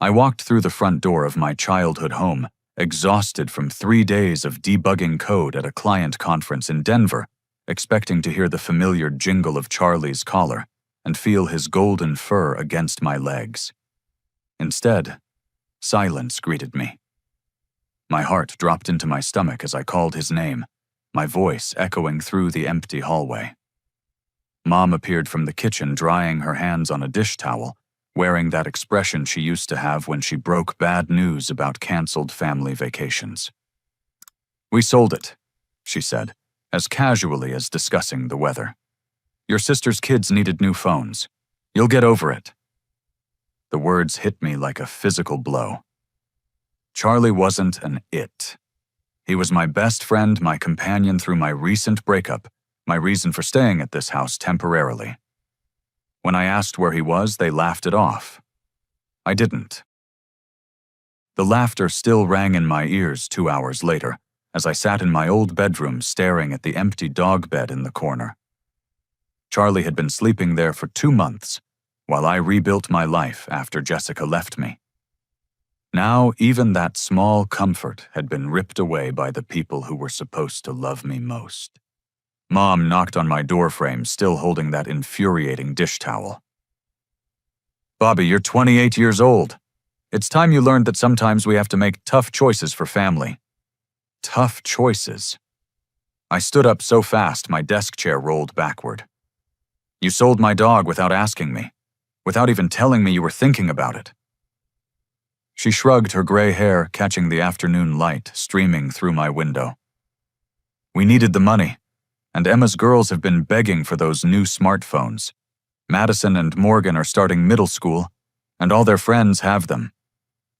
I walked through the front door of my childhood home, exhausted from 3 days of debugging code at a client conference in Denver, expecting to hear the familiar jingle of Charlie's collar and feel his golden fur against my legs. Instead, silence greeted me. My heart dropped into my stomach as I called his name, my voice echoing through the empty hallway. Mom appeared from the kitchen drying her hands on a dish towel, wearing that expression she used to have when she broke bad news about canceled family vacations. "We sold it," she said, as casually as discussing the weather. "Your sister's kids needed new phones. You'll get over it." The words hit me like a physical blow. Charlie wasn't an it. He was my best friend, my companion through my recent breakup, my reason for staying at this house temporarily. When I asked where he was, they laughed it off. I didn't. The laughter still rang in my ears 2 hours later, as I sat in my old bedroom staring at the empty dog bed in the corner. Charlie had been sleeping there for 2 months, while I rebuilt my life after Jessica left me. Now, even that small comfort had been ripped away by the people who were supposed to love me most. Mom knocked on my doorframe, still holding that infuriating dish towel. "Bobby, you're 28 years old. It's time you learned that sometimes we have to make tough choices for family." Tough choices. I stood up so fast my desk chair rolled backward. "You sold my dog without asking me, without even telling me you were thinking about it." She shrugged her gray hair, catching the afternoon light streaming through my window. "We needed the money, and Emma's girls have been begging for those new smartphones. Madison and Morgan are starting middle school, and all their friends have them.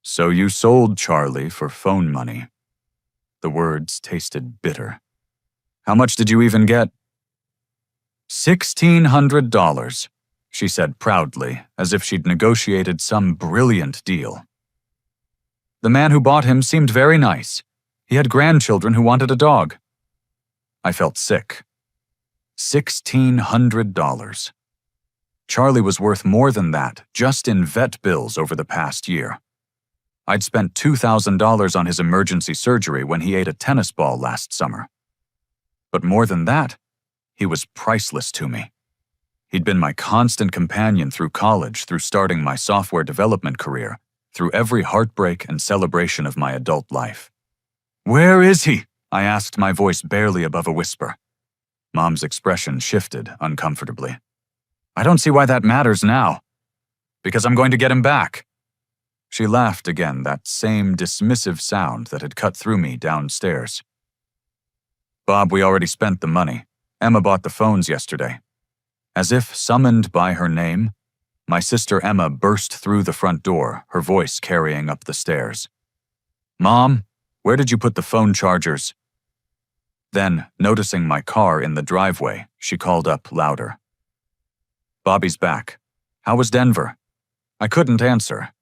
So you sold Charlie for phone money." The words tasted bitter. "How much did you even get?" $1,600, she said proudly, as if she'd negotiated some brilliant deal. "The man who bought him seemed very nice. He had grandchildren who wanted a dog." I felt sick. $1,600. Charlie was worth more than that just in vet bills over the past year. I'd spent $2,000 on his emergency surgery when he ate a tennis ball last summer. But more than that, he was priceless to me. He'd been my constant companion through college, through starting my software development career, through every heartbreak and celebration of my adult life. "Where is he?" I asked, my voice barely above a whisper. Mom's expression shifted uncomfortably. "I don't see why that matters now." "Because I'm going to get him back." She laughed again, that same dismissive sound that had cut through me downstairs. "Bob, we already spent the money. Emma bought the phones yesterday." As if summoned by her name, my sister Emma burst through the front door, her voice carrying up the stairs. "Mom, where did you put the phone chargers?" Then, noticing my car in the driveway, she called up louder. "Bobby's back. How was Denver?" I couldn't answer.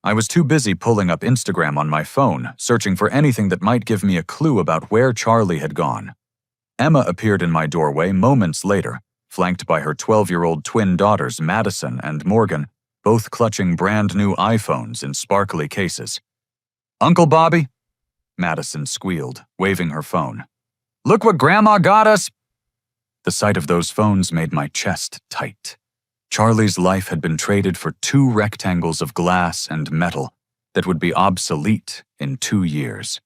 I was too busy pulling up Instagram on my phone, searching for anything that might give me a clue about where Charlie had gone. Emma appeared in my doorway moments later, flanked by her 12-year-old twin daughters Madison and Morgan, both clutching brand-new iPhones in sparkly cases. "Uncle Bobby?" Madison squealed, waving her phone. "Look what Grandma got us!" The sight of those phones made my chest tight. Charlie's life had been traded for 2 rectangles of glass and metal that would be obsolete in 2 years.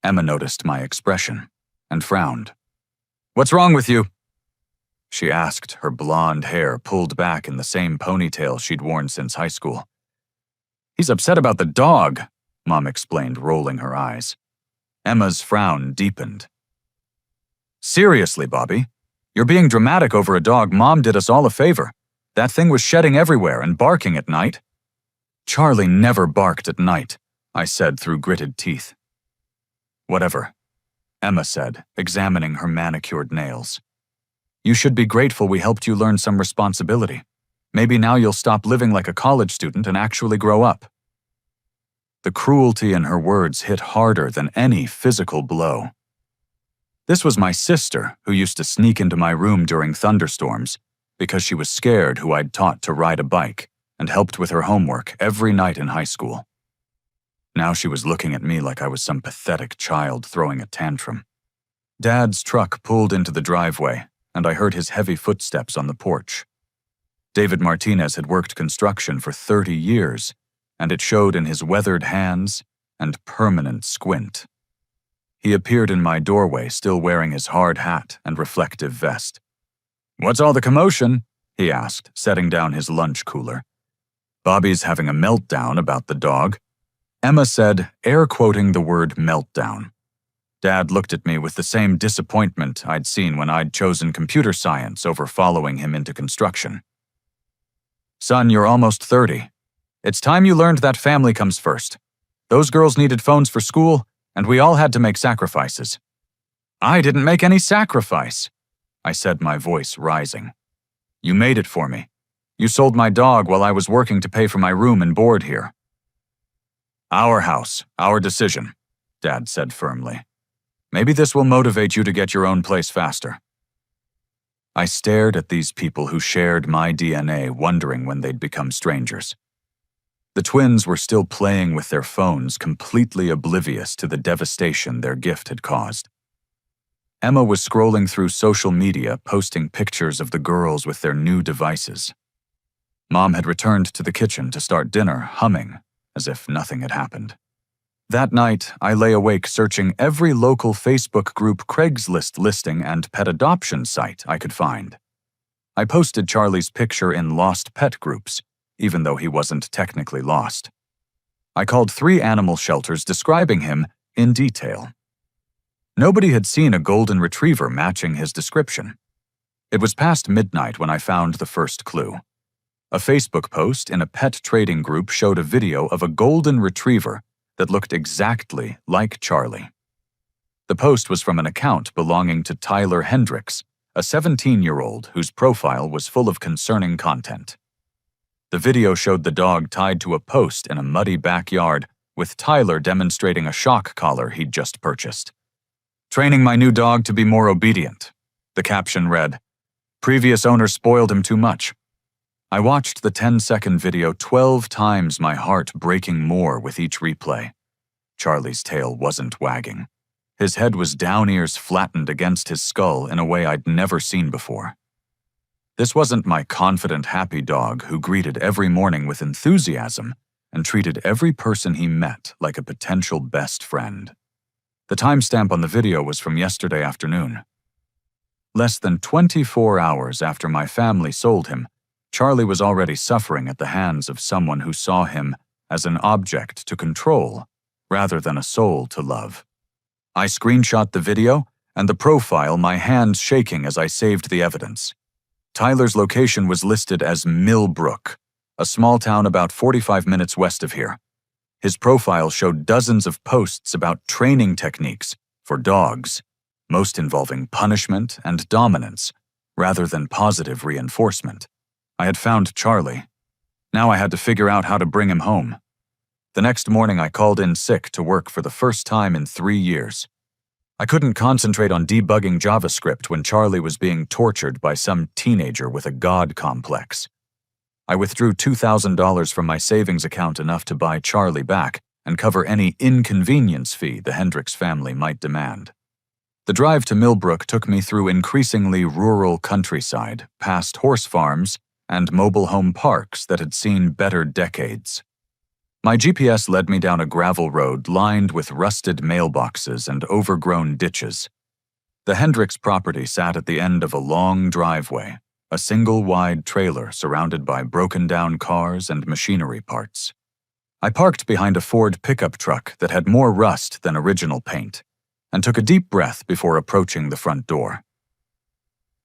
Emma noticed my expression and frowned. "What's wrong with you?" she asked, her blonde hair pulled back in the same ponytail she'd worn since high school. "He's upset about the dog," Mom explained, rolling her eyes. Emma's frown deepened. "Seriously, Bobby, you're being dramatic over a dog. Mom did us all a favor. That thing was shedding everywhere and barking at night." "Charlie never barked at night," I said through gritted teeth. "Whatever," Emma said, examining her manicured nails. "You should be grateful we helped you learn some responsibility. Maybe now you'll stop living like a college student and actually grow up." The cruelty in her words hit harder than any physical blow. This was my sister, who used to sneak into my room during thunderstorms because she was scared, who I'd taught to ride a bike and helped with her homework every night in high school. Now she was looking at me like I was some pathetic child throwing a tantrum. Dad's truck pulled into the driveway, and I heard his heavy footsteps on the porch. David Martinez had worked construction for 30 years, and it showed in his weathered hands and permanent squint. He appeared in my doorway still wearing his hard hat and reflective vest. "What's all the commotion?" he asked, setting down his lunch cooler. "Bobby's having a meltdown about the dog," Emma said, air quoting the word meltdown. Dad looked at me with the same disappointment I'd seen when I'd chosen computer science over following him into construction. "Son, you're almost 30. It's time you learned that family comes first. Those girls needed phones for school, and we all had to make sacrifices." "I didn't make any sacrifice," I said, my voice rising. "You made it for me. You sold my dog while I was working to pay for my room and board here." "Our house, our decision," Dad said firmly. "Maybe this will motivate you to get your own place faster." I stared at these people who shared my DNA, wondering when they'd become strangers. The twins were still playing with their phones, completely oblivious to the devastation their gift had caused. Emma was scrolling through social media, posting pictures of the girls with their new devices. Mom had returned to the kitchen to start dinner, humming, as if nothing had happened. That night, I lay awake searching every local Facebook group, Craigslist listing, and pet adoption site I could find. I posted Charlie's picture in lost pet groups, even though he wasn't technically lost. I called 3 animal shelters describing him in detail. Nobody had seen a golden retriever matching his description. It was past midnight when I found the first clue. A Facebook post in a pet trading group showed a video of a golden retriever that looked exactly like Charlie. The post was from an account belonging to Tyler Hendricks, a 17-year-old whose profile was full of concerning content. The video showed the dog tied to a post in a muddy backyard, with Tyler demonstrating a shock collar he'd just purchased. "Training my new dog to be more obedient," the caption read. "Previous owner spoiled him too much." I watched the 10-second video 12 times, my heart breaking more with each replay. Charlie's tail wasn't wagging. His head was down, ears flattened against his skull in a way I'd never seen before. This wasn't my confident, happy dog who greeted every morning with enthusiasm and treated every person he met like a potential best friend. The timestamp on the video was from yesterday afternoon. Less than 24 hours after my family sold him, Charlie was already suffering at the hands of someone who saw him as an object to control rather than a soul to love. I screenshot the video and the profile, my hands shaking as I saved the evidence. Tyler's location was listed as Millbrook, a small town about 45 minutes west of here. His profile showed dozens of posts about training techniques for dogs, most involving punishment and dominance rather than positive reinforcement. I had found Charlie. Now I had to figure out how to bring him home. The next morning I called in sick to work for the first time in 3 years. I couldn't concentrate on debugging JavaScript when Charlie was being tortured by some teenager with a god complex. I withdrew $2,000 from my savings account, enough to buy Charlie back and cover any inconvenience fee the Hendricks family might demand. The drive to Millbrook took me through increasingly rural countryside, past horse farms, and mobile home parks that had seen better decades. My GPS led me down a gravel road lined with rusted mailboxes and overgrown ditches. The Hendricks property sat at the end of a long driveway, a single wide trailer surrounded by broken-down cars and machinery parts. I parked behind a Ford pickup truck that had more rust than original paint, and took a deep breath before approaching the front door.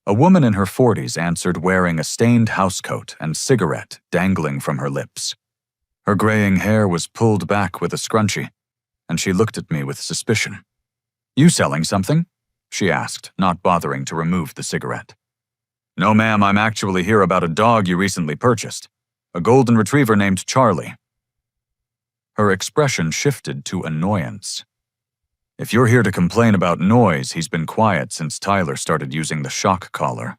A woman in her 40s answered, wearing a stained housecoat and cigarette dangling from her lips. Her graying hair was pulled back with a scrunchie, and she looked at me with suspicion. "You selling something?" she asked, not bothering to remove the cigarette. "No, ma'am, I'm actually here about a dog you recently purchased. A golden retriever named Charlie." Her expression shifted to annoyance. "If you're here to complain about noise, he's been quiet since Tyler started using the shock collar."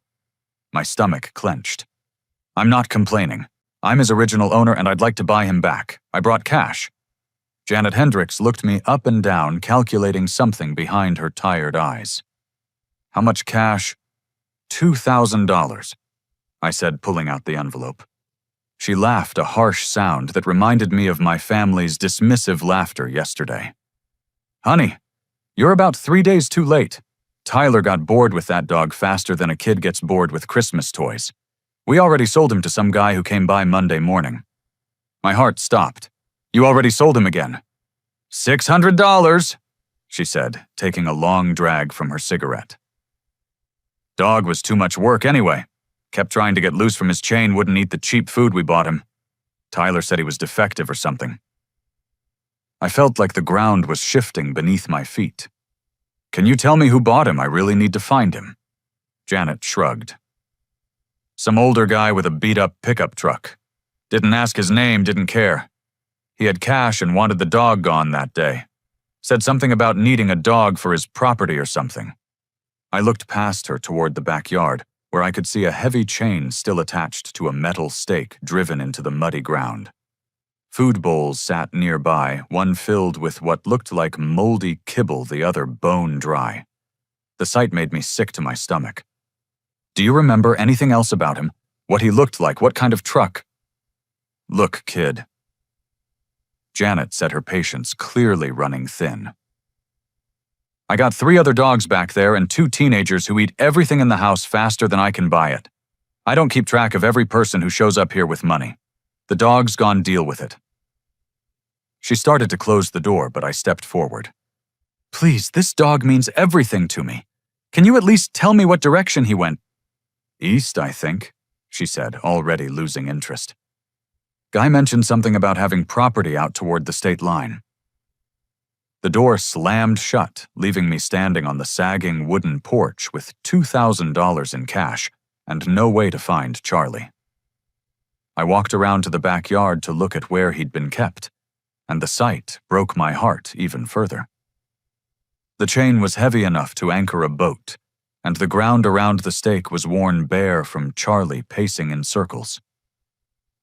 My stomach clenched. "I'm not complaining. I'm his original owner and I'd like to buy him back. I brought cash." Janet Hendricks looked me up and down, calculating something behind her tired eyes. How much cash? $2,000, I said, pulling out the envelope. She laughed, a harsh sound that reminded me of my family's dismissive laughter yesterday. Honey, you're about 3 days too late. Tyler got bored with that dog faster than a kid gets bored with Christmas toys. We already sold him to some guy who came by Monday morning. My heart stopped. You already sold him again. $600, she said, taking a long drag from her cigarette. Dog was too much work anyway. Kept trying to get loose from his chain, wouldn't eat the cheap food we bought him. Tyler said he was defective or something. I felt like the ground was shifting beneath my feet. Can you tell me who bought him? I really need to find him. Janet shrugged. Some older guy with a beat-up pickup truck. Didn't ask his name, didn't care. He had cash and wanted the dog gone that day. Said something about needing a dog for his property or something. I looked past her toward the backyard, where I could see a heavy chain still attached to a metal stake driven into the muddy ground. Food bowls sat nearby, one filled with what looked like moldy kibble, the other bone dry. The sight made me sick to my stomach. Do you remember anything else about him? What he looked like? What kind of truck? Look, kid. Janet said, her patience clearly running thin. I got 3 other dogs back there and 2 teenagers who eat everything in the house faster than I can buy it. I don't keep track of every person who shows up here with money. The dog's gone, deal with it. She started to close the door, but I stepped forward. Please, this dog means everything to me. Can you at least tell me what direction he went? East, I think, she said, already losing interest. Guy mentioned something about having property out toward the state line. The door slammed shut, leaving me standing on the sagging wooden porch with $2,000 in cash and no way to find Charlie. I walked around to the backyard to look at where he'd been kept, and the sight broke my heart even further. The chain was heavy enough to anchor a boat, and the ground around the stake was worn bare from Charlie pacing in circles.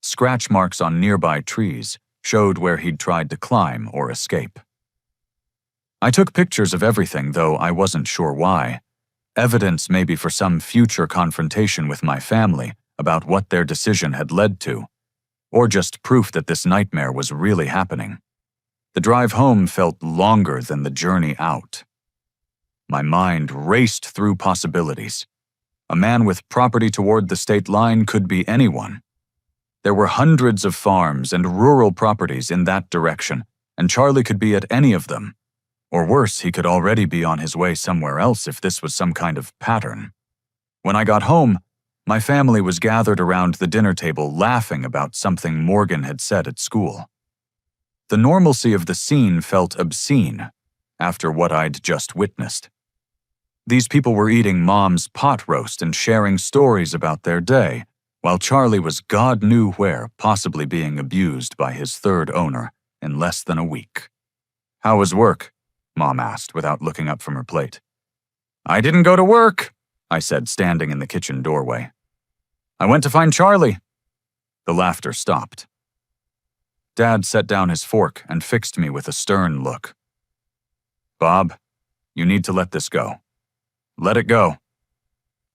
Scratch marks on nearby trees showed where he'd tried to climb or escape. I took pictures of everything, though I wasn't sure why. Evidence maybe for some future confrontation with my family about what their decision had led to, or just proof that this nightmare was really happening. The drive home felt longer than the journey out. My mind raced through possibilities. A man with property toward the state line could be anyone. There were hundreds of farms and rural properties in that direction, and Charlie could be at any of them. Or worse, he could already be on his way somewhere else if this was some kind of pattern. When I got home, my family was gathered around the dinner table laughing about something Morgan had said at school. The normalcy of the scene felt obscene after what I'd just witnessed. These people were eating Mom's pot roast and sharing stories about their day, while Charlie was God knew where, possibly being abused by his third owner in less than a week. How was work? Mom asked without looking up from her plate. I didn't go to work, I said, standing in the kitchen doorway. I went to find Charlie. The laughter stopped. Dad set down his fork and fixed me with a stern look. Bob, you need to let this go. Let it go.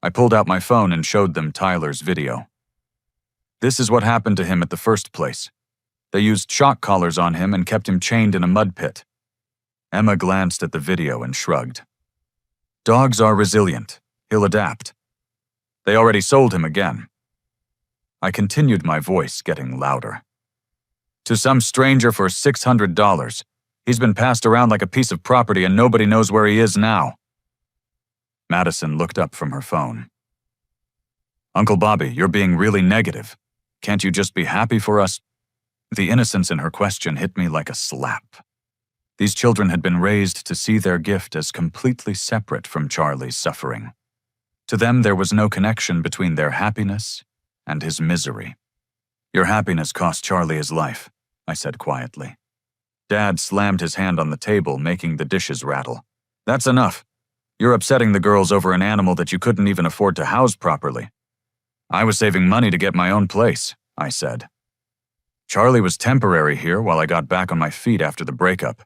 I pulled out my phone and showed them Tyler's video. This is what happened to him at the first place. They used shock collars on him and kept him chained in a mud pit. Emma glanced at the video and shrugged. Dogs are resilient. He'll adapt. They already sold him again. I continued, my voice getting louder. To some stranger for $600. He's been passed around like a piece of property and nobody knows where he is now. Madison looked up from her phone. Uncle Bobby, you're being really negative. Can't you just be happy for us? The innocence in her question hit me like a slap. These children had been raised to see their gift as completely separate from Charlie's suffering. To them, there was no connection between their happiness and his misery. Your happiness cost Charlie his life, I said quietly. Dad slammed his hand on the table, making the dishes rattle. That's enough. You're upsetting the girls over an animal that you couldn't even afford to house properly. I was saving money to get my own place, I said. Charlie was temporary here while I got back on my feet after the breakup.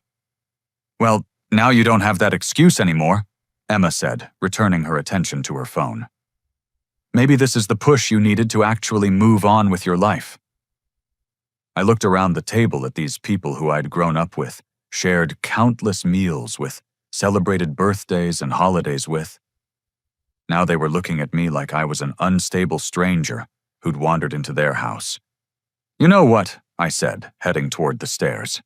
Well, now you don't have that excuse anymore, Emma said, returning her attention to her phone. Maybe this is the push you needed to actually move on with your life. I looked around the table at these people who I'd grown up with, shared countless meals with, celebrated birthdays and holidays with. Now they were looking at me like I was an unstable stranger who'd wandered into their house. You know what? I said, heading toward the stairs.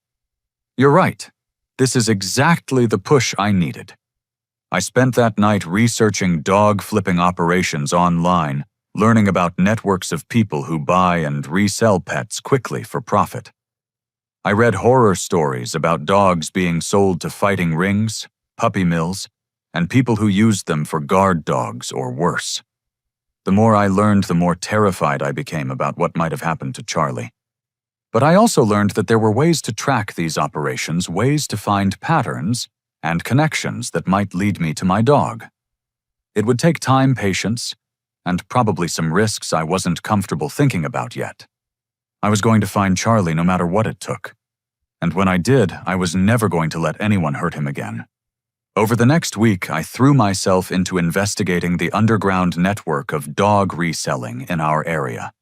You're right. This is exactly the push I needed. I spent that night researching dog-flipping operations online, learning about networks of people who buy and resell pets quickly for profit. I read horror stories about dogs being sold to fighting rings, puppy mills, and people who used them for guard dogs or worse. The more I learned, the more terrified I became about what might have happened to Charlie. But I also learned that there were ways to track these operations, ways to find patterns and connections that might lead me to my dog. It would take time, patience, and probably some risks I wasn't comfortable thinking about yet. I was going to find Charlie no matter what it took. And when I did, I was never going to let anyone hurt him again. Over the next week, I threw myself into investigating the underground network of dog reselling in our area.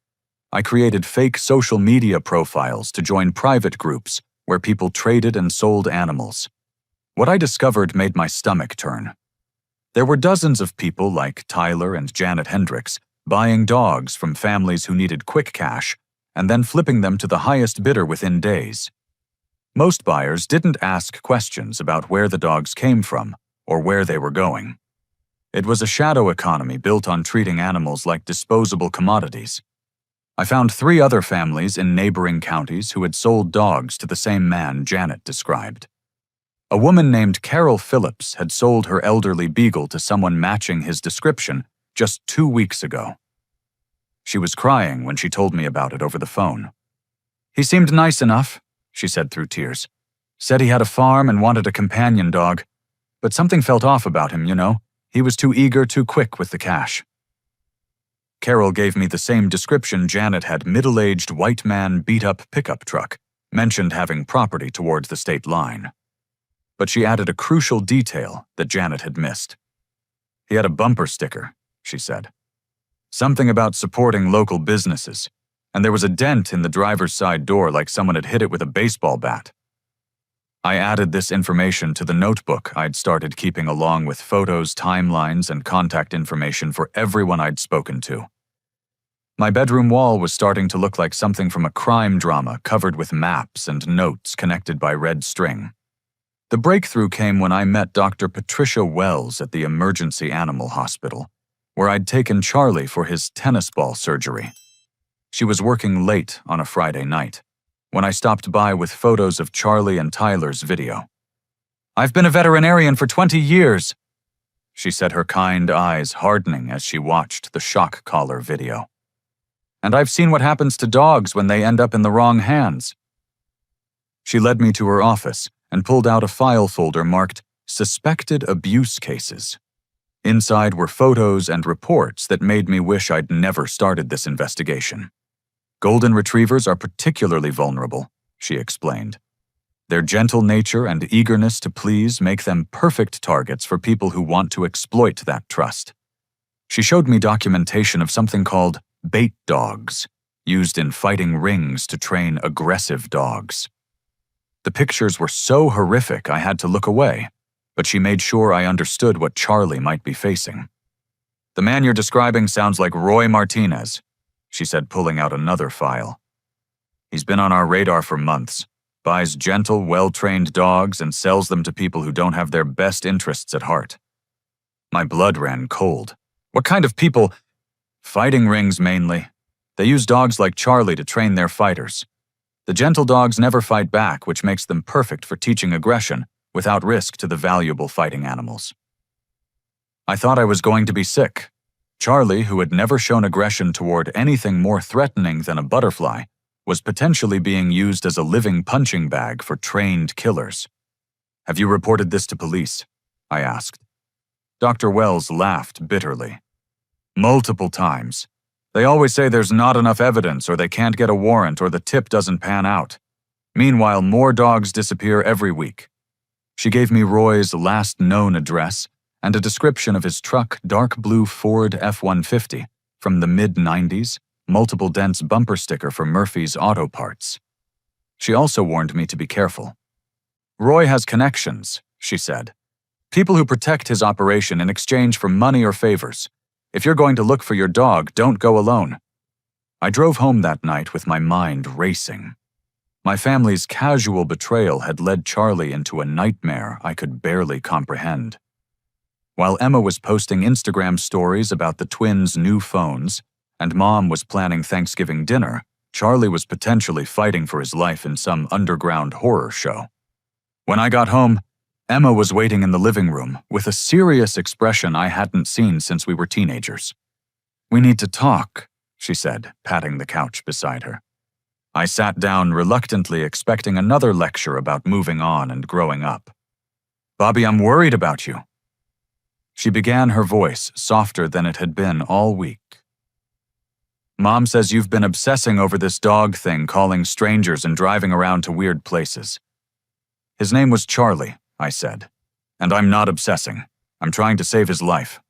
I created fake social media profiles to join private groups where people traded and sold animals. What I discovered made my stomach turn. There were dozens of people like Tyler and Janet Hendricks buying dogs from families who needed quick cash and then flipping them to the highest bidder within days. Most buyers didn't ask questions about where the dogs came from or where they were going. It was a shadow economy built on treating animals like disposable commodities. I found 3 other families in neighboring counties who had sold dogs to the same man Janet described. A woman named Carol Phillips had sold her elderly beagle to someone matching his description just 2 weeks ago. She was crying when she told me about it over the phone. He seemed nice enough, she said through tears. Said he had a farm and wanted a companion dog. But something felt off about him, you know. He was too eager, too quick with the cash. Carol gave me the same description Janet had: middle-aged white man beat-up pickup truck, mentioned having property towards the state line. But she added a crucial detail that Janet had missed. He had a bumper sticker, she said. Something about supporting local businesses, and there was a dent in the driver's side door like someone had hit it with a baseball bat. I added this information to the notebook I'd started keeping along with photos, timelines, and contact information for everyone I'd spoken to. My bedroom wall was starting to look like something from a crime drama covered with maps and notes connected by red string. The breakthrough came when I met Dr. Patricia Wells at the emergency animal hospital, where I'd taken Charlie for his tennis ball surgery. She was working late on a Friday night, when I stopped by with photos of Charlie and Tyler's video. "I've been a veterinarian for 20 years, she said, her kind eyes hardening as she watched the shock collar video. "And I've seen what happens to dogs when they end up in the wrong hands." She led me to her office and pulled out a file folder marked Suspected Abuse Cases. Inside were photos and reports that made me wish I'd never started this investigation. Golden retrievers are particularly vulnerable, she explained. Their gentle nature and eagerness to please make them perfect targets for people who want to exploit that trust. She showed me documentation of something called bait dogs, used in fighting rings to train aggressive dogs. The pictures were so horrific I had to look away, but she made sure I understood what Charlie might be facing. "The man you're describing sounds like Roy Martinez," she said, pulling out another file. "He's been on our radar for months, buys gentle, well-trained dogs and sells them to people who don't have their best interests at heart." My blood ran cold. What kind of people? Fighting rings, mainly. They use dogs like Charlie to train their fighters. The gentle dogs never fight back, which makes them perfect for teaching aggression without risk to the valuable fighting animals. I thought I was going to be sick. Charlie, who had never shown aggression toward anything more threatening than a butterfly, was potentially being used as a living punching bag for trained killers. "Have you reported this to police?" I asked. Dr. Wells laughed bitterly. "Multiple times. They always say there's not enough evidence, or they can't get a warrant, or the tip doesn't pan out. Meanwhile, more dogs disappear every week. She gave me Roy's last known address and a description of his truck, dark blue Ford F-150 from the mid-90s, multiple dents bumper sticker for Murphy's Auto Parts. She also warned me to be careful. Roy has connections, she said. People who protect his operation in exchange for money or favors. If you're going to look for your dog, don't go alone. I drove home that night with my mind racing. My family's casual betrayal had led Charlie into a nightmare I could barely comprehend. While Emma was posting Instagram stories about the twins' new phones, and Mom was planning Thanksgiving dinner, Charlie was potentially fighting for his life in some underground horror show. When I got home, Emma was waiting in the living room with a serious expression I hadn't seen since we were teenagers. "We need to talk," she said, patting the couch beside her. I sat down reluctantly, expecting another lecture about moving on and growing up. "Bobby, I'm worried about you." She began, her voice softer than it had been all week. "Mom says you've been obsessing over this dog thing, calling strangers and driving around to weird places." "His name was Charlie," I said, "and I'm not obsessing. I'm trying to save his life."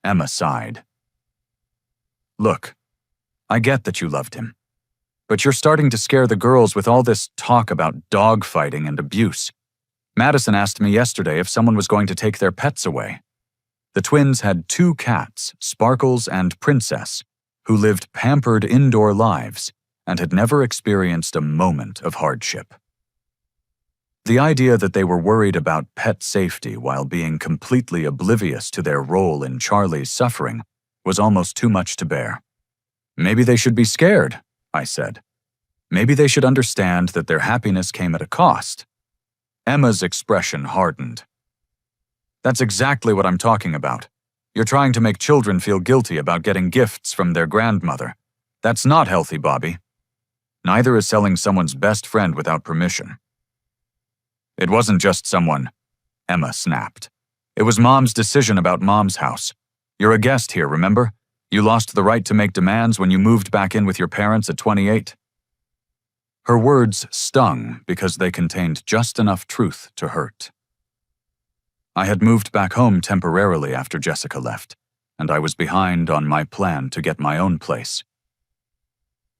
Emma sighed. "Look, I get that you loved him, but you're starting to scare the girls with all this talk about dog fighting and abuse. Madison asked me yesterday if someone was going to take their pets away. The twins had 2 cats, Sparkles and Princess, who lived pampered indoor lives and had never experienced a moment of hardship. The idea that they were worried about pet safety while being completely oblivious to their role in Charlie's suffering was almost too much to bear. "Maybe they should be scared," I said. "Maybe they should understand that their happiness came at a cost." Emma's expression hardened. "That's exactly what I'm talking about. You're trying to make children feel guilty about getting gifts from their grandmother. That's not healthy, Bobby. Neither is selling someone's best friend without permission." "It wasn't just someone," Emma snapped. "It was Mom's decision about Mom's house. You're a guest here, remember? You lost the right to make demands when you moved back in with your parents at 28. Her words stung because they contained just enough truth to hurt. I had moved back home temporarily after Jessica left, and I was behind on my plan to get my own place.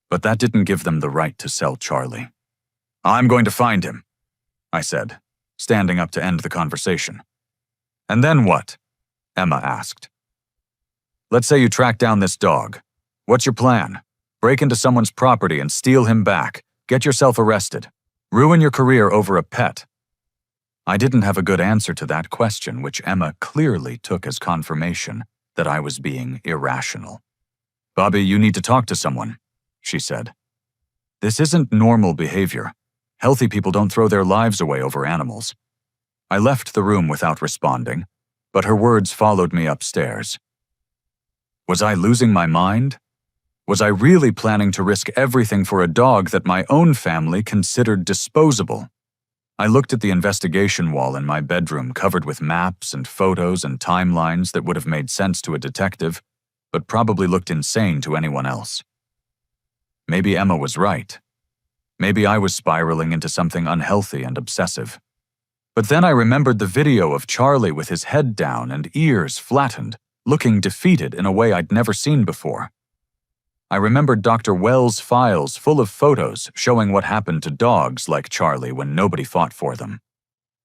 But that didn't give them the right to sell Charlie. "I'm going to find him," I said, standing up to end the conversation. "And then what?" Emma asked. "Let's say you track down this dog. What's your plan? Break into someone's property and steal him back, get yourself arrested, ruin your career over a pet." I didn't have a good answer to that question, which Emma clearly took as confirmation that I was being irrational. "Bobby, you need to talk to someone," she said. "This isn't normal behavior. Healthy people don't throw their lives away over animals." I left the room without responding, but her words followed me upstairs. Was I losing my mind? Was I really planning to risk everything for a dog that my own family considered disposable? I looked at the investigation wall in my bedroom, covered with maps and photos and timelines that would have made sense to a detective, but probably looked insane to anyone else. Maybe Emma was right. Maybe I was spiraling into something unhealthy and obsessive. But then I remembered the video of Charlie with his head down and ears flattened, looking defeated in a way I'd never seen before. I remembered Dr. Wells' files full of photos showing what happened to dogs like Charlie when nobody fought for them.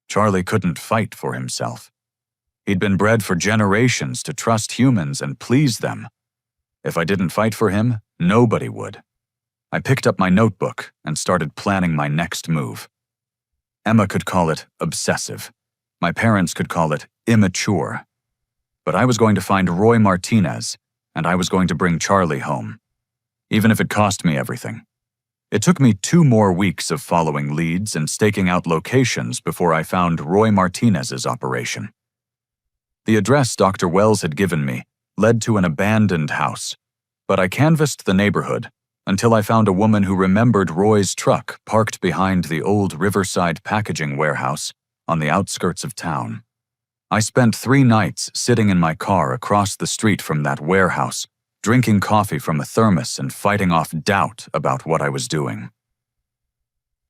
Charlie couldn't fight for himself. He'd been bred for generations to trust humans and please them. If I didn't fight for him, nobody would. I picked up my notebook and started planning my next move. Emma could call it obsessive. My parents could call it immature. But I was going to find Roy Martinez, and I was going to bring Charlie home, even if it cost me everything. It took me 2 more weeks of following leads and staking out locations before I found Roy Martinez's operation. The address Dr. Wells had given me led to an abandoned house, but I canvassed the neighborhood until I found a woman who remembered Roy's truck parked behind the old Riverside packaging warehouse on the outskirts of town. I spent 3 nights sitting in my car across the street from that warehouse, drinking coffee from a thermos and fighting off doubt about what I was doing.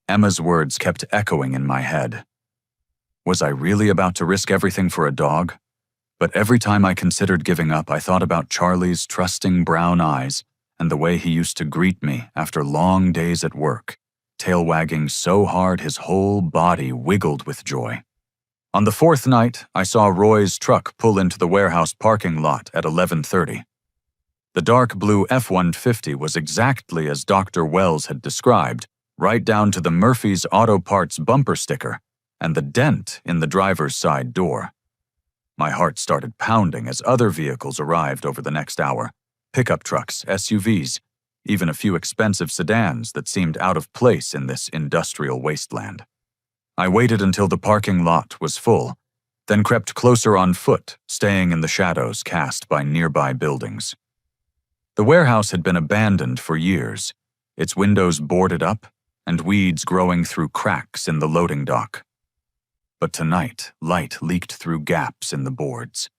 Emma's words kept echoing in my head. Was I really about to risk everything for a dog? But every time I considered giving up, I thought about Charlie's trusting brown eyes and the way he used to greet me after long days at work, tail wagging so hard his whole body wiggled with joy. On the fourth night, I saw Roy's truck pull into the warehouse parking lot at 11:30. The dark blue F-150 was exactly as Dr. Wells had described, right down to the Murphy's Auto Parts bumper sticker and the dent in the driver's side door. My heart started pounding as other vehicles arrived over the next hour. Pickup trucks, SUVs, even a few expensive sedans that seemed out of place in this industrial wasteland. I waited until the parking lot was full, then crept closer on foot, staying in the shadows cast by nearby buildings. The warehouse had been abandoned for years, its windows boarded up and weeds growing through cracks in the loading dock. But tonight, light leaked through gaps in the boards,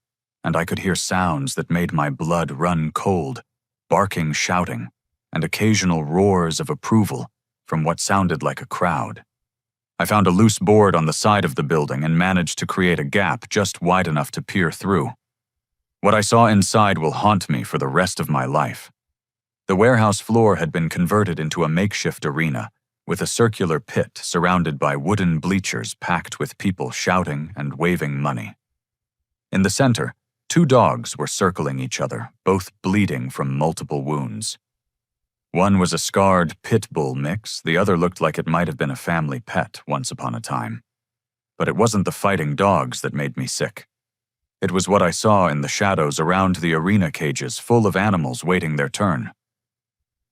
and I could hear sounds that made my blood run cold, barking, shouting, and occasional roars of approval from what sounded like a crowd. I found a loose board on the side of the building and managed to create a gap just wide enough to peer through. What I saw inside will haunt me for the rest of my life. The warehouse floor had been converted into a makeshift arena, with a circular pit surrounded by wooden bleachers packed with people shouting and waving money. In the center, 2 dogs were circling each other, both bleeding from multiple wounds. One was a scarred pit bull mix, the other looked like it might have been a family pet once upon a time. But it wasn't the fighting dogs that made me sick. It was what I saw in the shadows around the arena cages full of animals waiting their turn.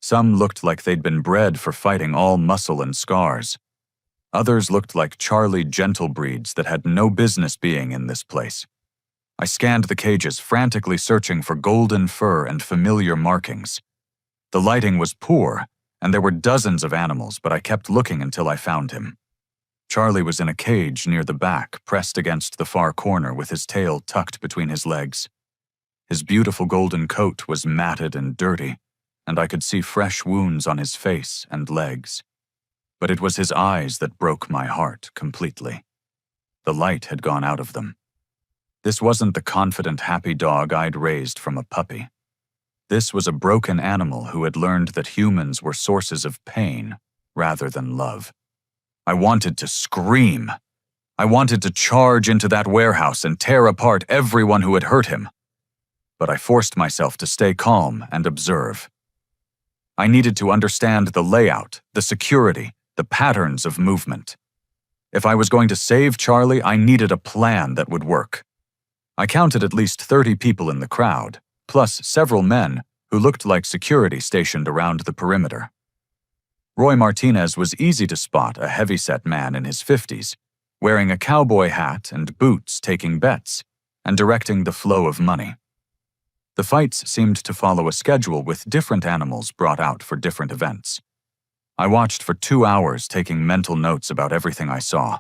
Some looked like they'd been bred for fighting, all muscle and scars. Others looked like Charlie gentle breeds that had no business being in this place. I scanned the cages, frantically searching for golden fur and familiar markings. The lighting was poor, and there were dozens of animals, but I kept looking until I found him. Charlie was in a cage near the back, pressed against the far corner with his tail tucked between his legs. His beautiful golden coat was matted and dirty, and I could see fresh wounds on his face and legs. But it was his eyes that broke my heart completely. The light had gone out of them. This wasn't the confident, happy dog I'd raised from a puppy. This was a broken animal who had learned that humans were sources of pain rather than love. I wanted to scream. I wanted to charge into that warehouse and tear apart everyone who had hurt him. But I forced myself to stay calm and observe. I needed to understand the layout, the security, the patterns of movement. If I was going to save Charlie, I needed a plan that would work. I counted at least 30 people in the crowd, plus several men who looked like security stationed around the perimeter. Roy Martinez was easy to spot, a heavyset man in his 50s, wearing a cowboy hat and boots, taking bets and directing the flow of money. The fights seemed to follow a schedule with different animals brought out for different events. I watched for 2 hours, taking mental notes about everything I saw.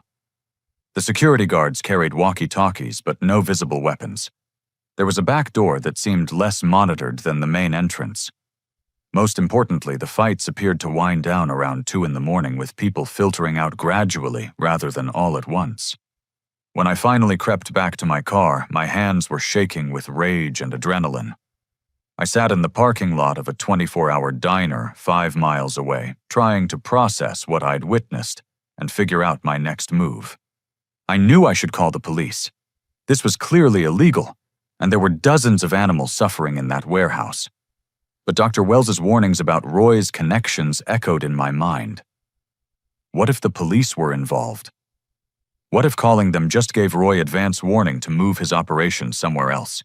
The security guards carried walkie-talkies, but no visible weapons. There was a back door that seemed less monitored than the main entrance. Most importantly, the fights appeared to wind down around 2 in the morning, with people filtering out gradually rather than all at once. When I finally crept back to my car, my hands were shaking with rage and adrenaline. I sat in the parking lot of a 24-hour diner 5 miles away, trying to process what I'd witnessed and figure out my next move. I knew I should call the police. This was clearly illegal, and there were dozens of animals suffering in that warehouse. But Dr. Wells's warnings about Roy's connections echoed in my mind. What if the police were involved? What if calling them just gave Roy advance warning to move his operation somewhere else?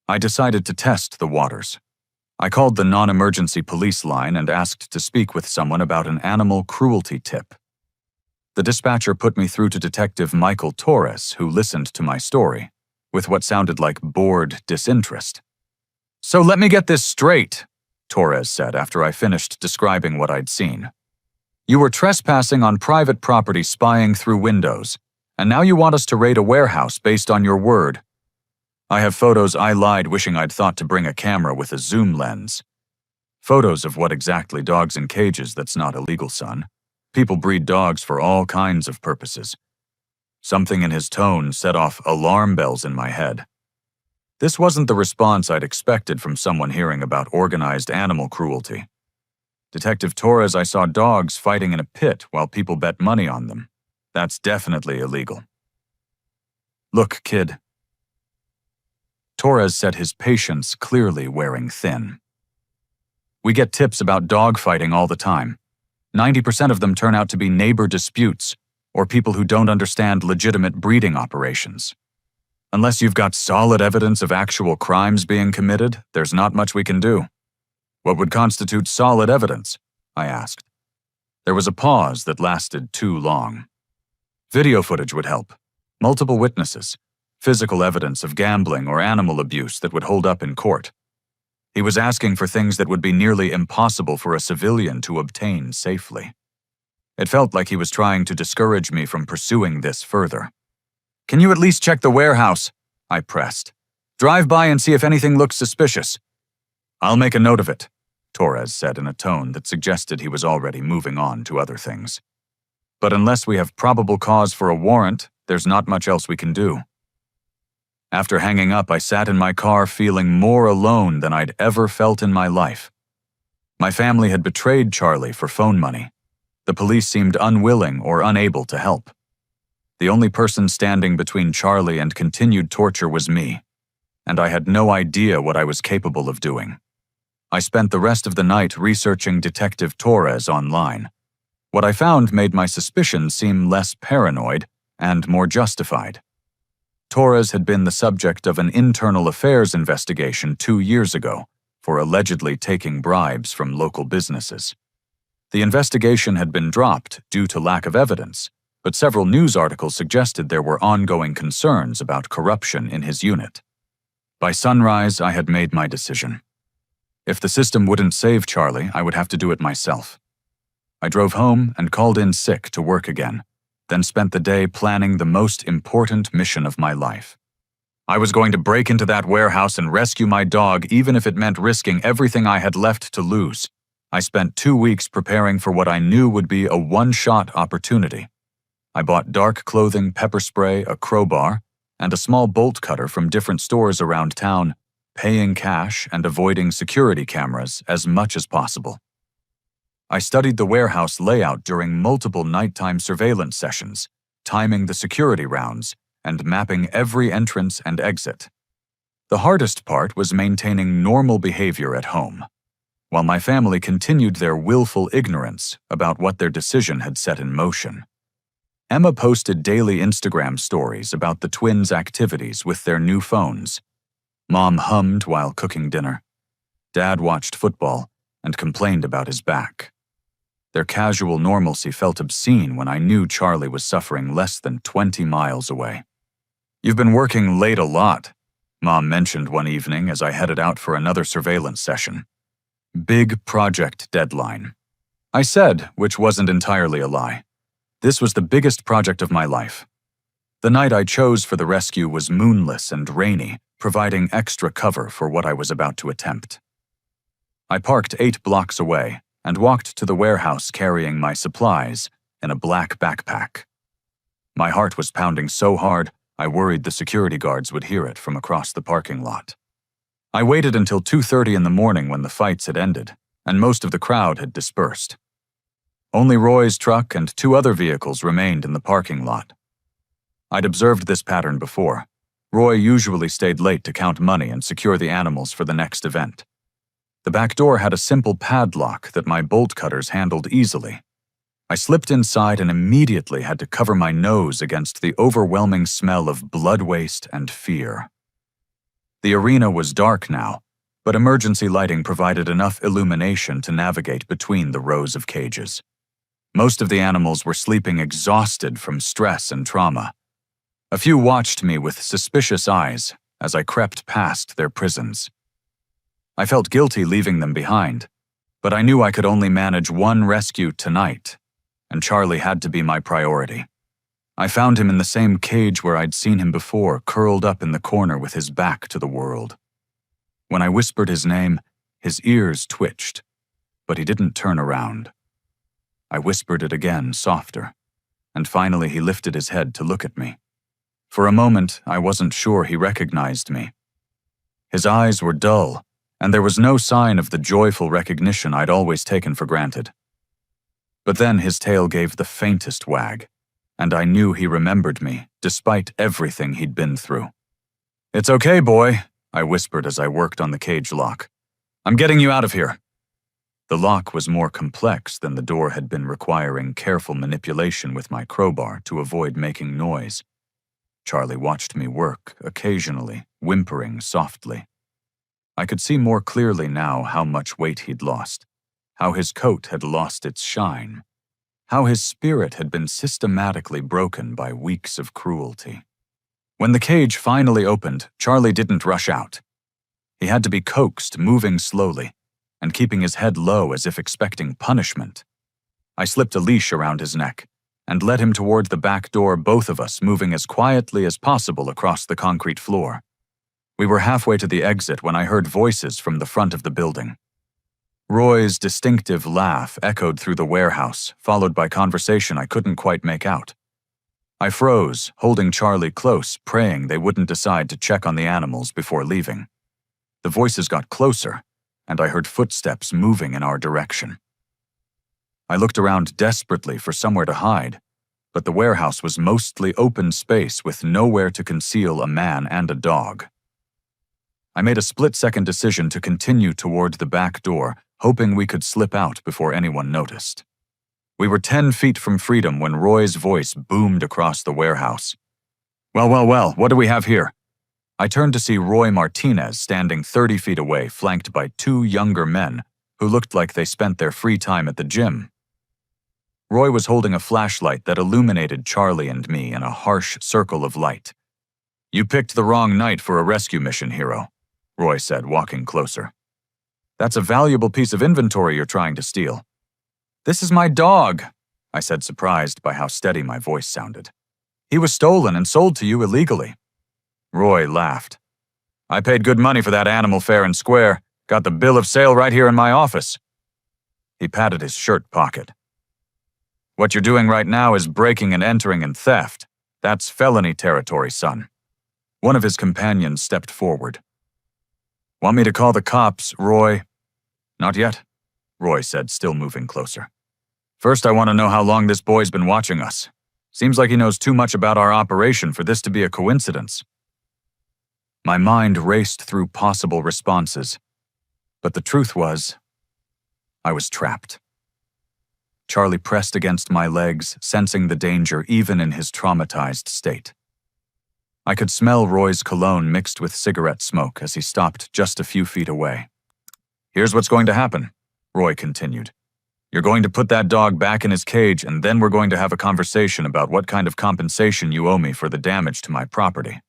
I decided to test the waters. I called the non-emergency police line and asked to speak with someone about an animal cruelty tip. The dispatcher put me through to Detective Michael Torres, who listened to my story, with what sounded like bored disinterest. "So let me get this straight," Torres said after I finished describing what I'd seen. "You were trespassing on private property, spying through windows, and now you want us to raid a warehouse based on your word." I have photos I lied wishing I'd thought to bring a camera with a zoom lens. Photos of what exactly dogs in cages that's not illegal, son. People breed dogs for all kinds of purposes. Something in his tone set off alarm bells in my head. This wasn't the response I'd expected from someone hearing about organized animal cruelty. Detective Torres, I saw dogs fighting in a pit while people bet money on them. That's definitely illegal. Look, kid. Torres said, his patience clearly wearing thin. We get tips about dog fighting all the time. 90% of them turn out to be neighbor disputes or people who don't understand legitimate breeding operations. Unless you've got solid evidence of actual crimes being committed, there's not much we can do. What would constitute solid evidence? I asked. There was a pause that lasted too long. Video footage would help. Multiple witnesses. Physical evidence of gambling or animal abuse that would hold up in court. He was asking for things that would be nearly impossible for a civilian to obtain safely. It felt like he was trying to discourage me from pursuing this further. Can you at least check the warehouse? I pressed. Drive by and see if anything looks suspicious. I'll make a note of it, Torres said in a tone that suggested he was already moving on to other things. But unless we have probable cause for a warrant, there's not much else we can do. After hanging up, I sat in my car feeling more alone than I'd ever felt in my life. My family had betrayed Charlie for phone money. The police seemed unwilling or unable to help. The only person standing between Charlie and continued torture was me, and I had no idea what I was capable of doing. I spent the rest of the night researching Detective Torres online. What I found made my suspicions seem less paranoid and more justified. Torres had been the subject of an internal affairs investigation 2 years ago for allegedly taking bribes from local businesses. The investigation had been dropped due to lack of evidence, but several news articles suggested there were ongoing concerns about corruption in his unit. By sunrise, I had made my decision. If the system wouldn't save Charlie, I would have to do it myself. I drove home and called in sick to work again, then spent the day planning the most important mission of my life. I was going to break into that warehouse and rescue my dog, even if it meant risking everything I had left to lose. I spent 2 weeks preparing for what I knew would be a one-shot opportunity. I bought dark clothing, pepper spray, a crowbar, and a small bolt cutter from different stores around town, paying cash and avoiding security cameras as much as possible. I studied the warehouse layout during multiple nighttime surveillance sessions, timing the security rounds, and mapping every entrance and exit. The hardest part was maintaining normal behavior at home, while my family continued their willful ignorance about what their decision had set in motion. Emma posted daily Instagram stories about the twins' activities with their new phones. Mom hummed while cooking dinner. Dad watched football and complained about his back. Their casual normalcy felt obscene when I knew Charlie was suffering less than 20 miles away. You've been working late a lot, Mom mentioned one evening as I headed out for another surveillance session. Big project deadline. I said, which wasn't entirely a lie. This was the biggest project of my life. The night I chose for the rescue was moonless and rainy, providing extra cover for what I was about to attempt. I parked 8 blocks away and walked to the warehouse carrying my supplies in a black backpack. My heart was pounding so hard, I worried the security guards would hear it from across the parking lot. I waited until 2:30 in the morning when the fights had ended, and most of the crowd had dispersed. Only Roy's truck and 2 other vehicles remained in the parking lot. I'd observed this pattern before. Roy usually stayed late to count money and secure the animals for the next event. The back door had a simple padlock that my bolt cutters handled easily. I slipped inside and immediately had to cover my nose against the overwhelming smell of blood waste and fear. The arena was dark now, but emergency lighting provided enough illumination to navigate between the rows of cages. Most of the animals were sleeping exhausted from stress and trauma. A few watched me with suspicious eyes as I crept past their prisons. I felt guilty leaving them behind, but I knew I could only manage one rescue tonight, and Charlie had to be my priority. I found him in the same cage where I'd seen him before, curled up in the corner with his back to the world. When I whispered his name, his ears twitched, but he didn't turn around. I whispered it again, softer, and finally he lifted his head to look at me. For a moment, I wasn't sure he recognized me. His eyes were dull, and there was no sign of the joyful recognition I'd always taken for granted. But then his tail gave the faintest wag, and I knew he remembered me, despite everything he'd been through. "It's okay, boy," I whispered as I worked on the cage lock. "I'm getting you out of here." The lock was more complex than the door had been, requiring careful manipulation with my crowbar to avoid making noise. Charlie watched me work, occasionally, whimpering softly. I could see more clearly now how much weight he'd lost, how his coat had lost its shine, how his spirit had been systematically broken by weeks of cruelty. When the cage finally opened, Charlie didn't rush out. He had to be coaxed, moving slowly, and keeping his head low as if expecting punishment. I slipped a leash around his neck and led him toward the back door, both of us moving as quietly as possible across the concrete floor. We were halfway to the exit when I heard voices from the front of the building. Roy's distinctive laugh echoed through the warehouse, followed by conversation I couldn't quite make out. I froze, holding Charlie close, praying they wouldn't decide to check on the animals before leaving. The voices got closer, and I heard footsteps moving in our direction. I looked around desperately for somewhere to hide, but the warehouse was mostly open space with nowhere to conceal a man and a dog. I made a split-second decision to continue toward the back door, hoping we could slip out before anyone noticed. We were 10 feet from freedom when Roy's voice boomed across the warehouse. Well, what do we have here?" I turned to see Roy Martinez standing 30 feet away, flanked by 2 younger men who looked like they spent their free time at the gym. Roy was holding a flashlight that illuminated Charlie and me in a harsh circle of light. "You picked the wrong night for a rescue mission, hero," Roy said, walking closer. "That's a valuable piece of inventory you're trying to steal." "This is my dog," I said, surprised by how steady my voice sounded. "He was stolen and sold to you illegally." Roy laughed. "I paid good money for that animal fair and square. Got the bill of sale right here in my office." He patted his shirt pocket. "What you're doing right now is breaking and entering and theft. That's felony territory, son." One of his companions stepped forward. "Want me to call the cops, Roy?" "Not yet," Roy said, still moving closer. "First, I want to know how long this boy's been watching us. Seems like he knows too much about our operation for this to be a coincidence." My mind raced through possible responses, but the truth was, I was trapped. Charlie pressed against my legs, sensing the danger even in his traumatized state. I could smell Roy's cologne mixed with cigarette smoke as he stopped just a few feet away. "Here's what's going to happen," Roy continued. "You're going to put that dog back in his cage, and then we're going to have a conversation about what kind of compensation you owe me for the damage to my property."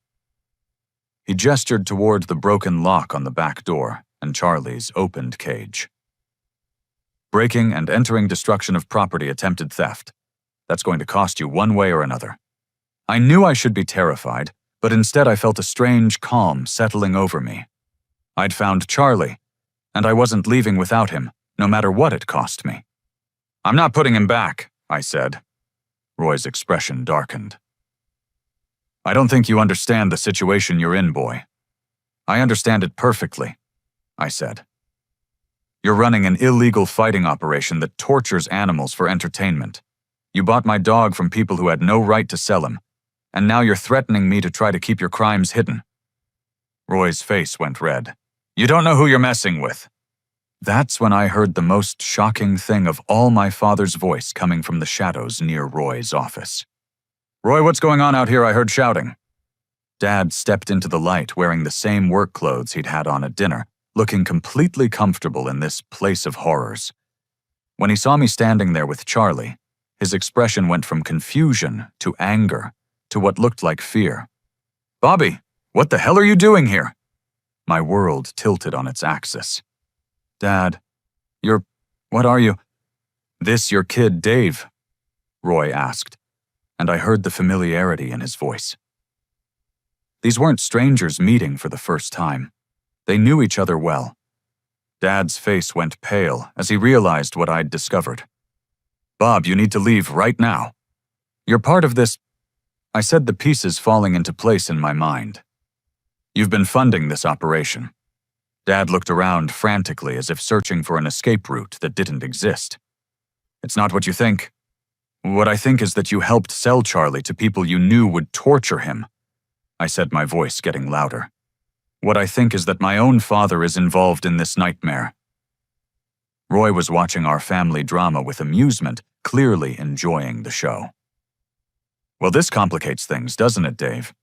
He gestured toward the broken lock on the back door and Charlie's opened cage. "Breaking and entering destruction of property, attempted theft. That's going to cost you one way or another." I knew I should be terrified, but instead I felt a strange calm settling over me. I'd found Charlie, and I wasn't leaving without him, no matter what it cost me. "I'm not putting him back," I said. Roy's expression darkened. "I don't think you understand the situation you're in, boy." "I understand it perfectly," I said. "You're running an illegal fighting operation that tortures animals for entertainment. You bought my dog from people who had no right to sell him, and now you're threatening me to try to keep your crimes hidden." Roy's face went red. "You don't know who you're messing with." That's when I heard the most shocking thing of all, my father's voice coming from the shadows near Roy's office. "Roy, what's going on out here? I heard shouting." Dad stepped into the light wearing the same work clothes he'd had on at dinner, looking completely comfortable in this place of horrors. When he saw me standing there with Charlie, his expression went from confusion to anger to what looked like fear. "Bobby, what the hell are you doing here?" My world tilted on its axis. "Dad, what are you?" "This your kid, Dave?" Roy asked, and I heard the familiarity in his voice. These weren't strangers meeting for the first time. They knew each other well. Dad's face went pale as he realized what I'd discovered. "Bob, you need to leave right now. You're part of this—" I said, the pieces falling into place in my mind. "You've been funding this operation." Dad looked around frantically as if searching for an escape route that didn't exist. "It's not what you think. What I think is that you helped sell Charlie to people you knew would torture him," I said, my voice getting louder. "What I think is that my own father is involved in this nightmare." Roy was watching our family drama with amusement, clearly enjoying the show. "Well, this complicates things, doesn't it, Dave?"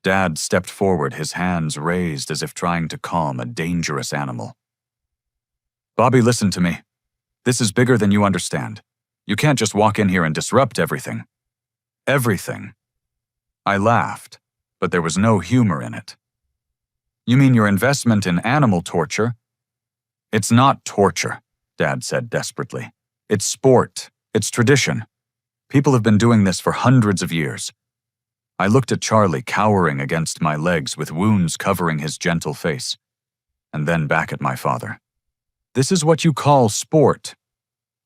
Dad stepped forward, his hands raised as if trying to calm a dangerous animal. "Bobby, listen to me. This is bigger than you understand. You can't just walk in here and disrupt everything." "Everything?" I laughed, but there was no humor in it. "You mean your investment in animal torture?" "It's not torture," Dad said desperately. "It's sport. It's tradition. People have been doing this for hundreds of years." I looked at Charlie cowering against my legs with wounds covering his gentle face, and then back at my father. "This is what you call sport."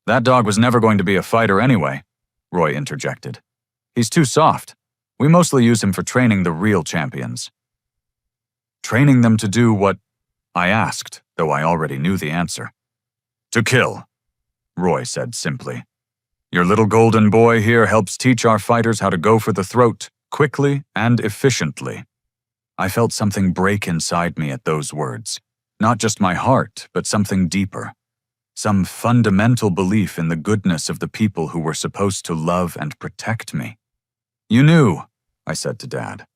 "That dog was never going to be a fighter anyway," Roy interjected. "He's too soft. We mostly use him for training the real champions." "Training them to do what?" I asked, though I already knew the answer. "To kill," Roy said simply. "Your little golden boy here helps teach our fighters how to go for the throat, quickly and efficiently." I felt something break inside me at those words. Not just my heart, but something deeper. Some fundamental belief in the goodness of the people who were supposed to love and protect me. "You knew," I said to Dad.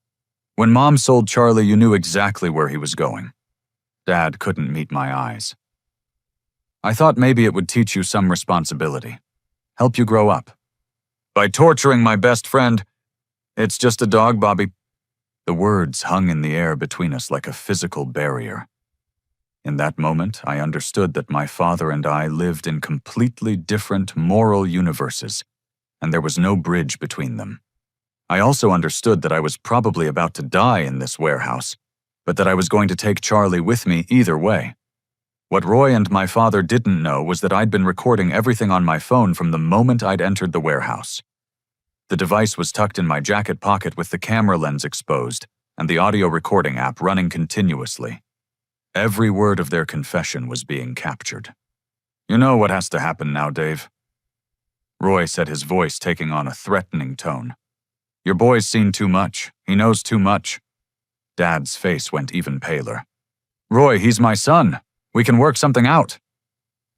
"When Mom sold Charlie, you knew exactly where he was going." Dad couldn't meet my eyes. "I thought maybe it would teach you some responsibility. Help you grow up." "By torturing my best friend, it's just a dog, Bobby." The words hung in the air between us like a physical barrier. In that moment, I understood that my father and I lived in completely different moral universes, and there was no bridge between them. I also understood that I was probably about to die in this warehouse, but that I was going to take Charlie with me either way. What Roy and my father didn't know was that I'd been recording everything on my phone from the moment I'd entered the warehouse. The device was tucked in my jacket pocket with the camera lens exposed and the audio recording app running continuously. Every word of their confession was being captured. "You know what has to happen now, Dave," Roy said, his voice taking on a threatening tone. "Your boy's seen too much. He knows too much." Dad's face went even paler. "Roy, he's my son. We can work something out."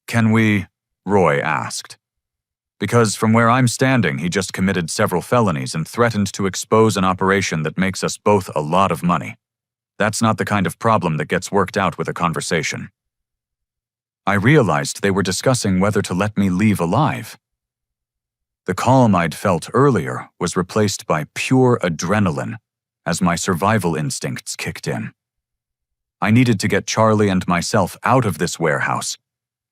"Can we?" Roy asked. "Because from where I'm standing, he just committed several felonies and threatened to expose an operation that makes us both a lot of money. That's not the kind of problem that gets worked out with a conversation." I realized they were discussing whether to let me leave alive. The calm I'd felt earlier was replaced by pure adrenaline as my survival instincts kicked in. I needed to get Charlie and myself out of this warehouse,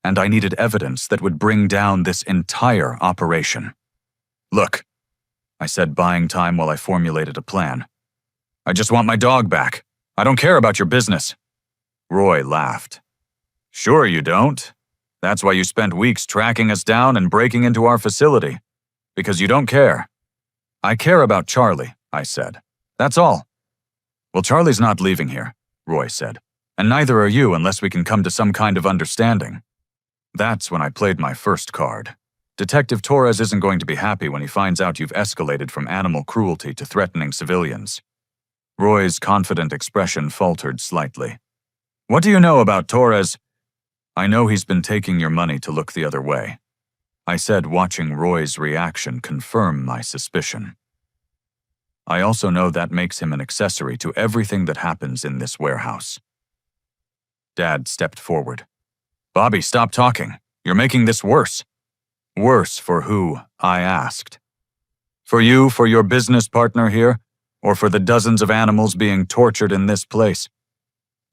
and I needed evidence that would bring down this entire operation. "Look," I said, buying time while I formulated a plan. "I just want my dog back. I don't care about your business." Roy laughed. "Sure you don't. That's why you spent weeks tracking us down and breaking into our facility. Because you don't care." "I care about Charlie," I said. "That's all." "Well, Charlie's not leaving here," Roy said, "and neither are you unless we can come to some kind of understanding." That's when I played my first card. Detective Torres isn't going to be happy when he finds out you've escalated from animal cruelty to threatening civilians. Roy's confident expression faltered slightly. "What do you know about Torres?" "I know he's been taking your money to look the other way," I said, watching Roy's reaction confirm my suspicion. "I also know that makes him an accessory to everything that happens in this warehouse." Dad stepped forward. "Bobby, stop talking. You're making this worse." "Worse for who?" I asked. "For you, for your business partner here, or for the dozens of animals being tortured in this place?"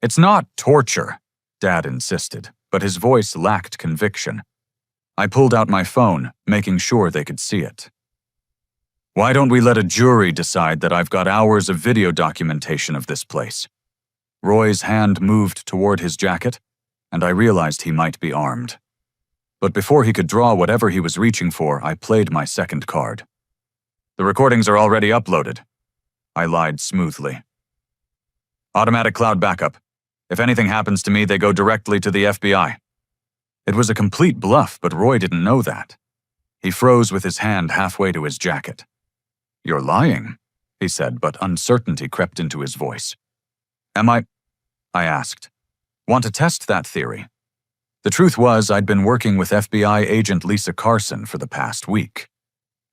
"It's not torture," Dad insisted, but his voice lacked conviction. I pulled out my phone, making sure they could see it. Why don't we let a jury decide that I've got hours of video documentation of this place? Roy's hand moved toward his jacket, and I realized he might be armed. But before he could draw whatever he was reaching for, I played my second card. The recordings are already uploaded. I lied smoothly. Automatic cloud backup. If anything happens to me, they go directly to the FBI. It was a complete bluff, but Roy didn't know that. He froze with his hand halfway to his jacket. You're lying, he said, but uncertainty crept into his voice. Am I asked. Want to test that theory? The truth was, I'd been working with FBI agent Lisa Carson for the past week.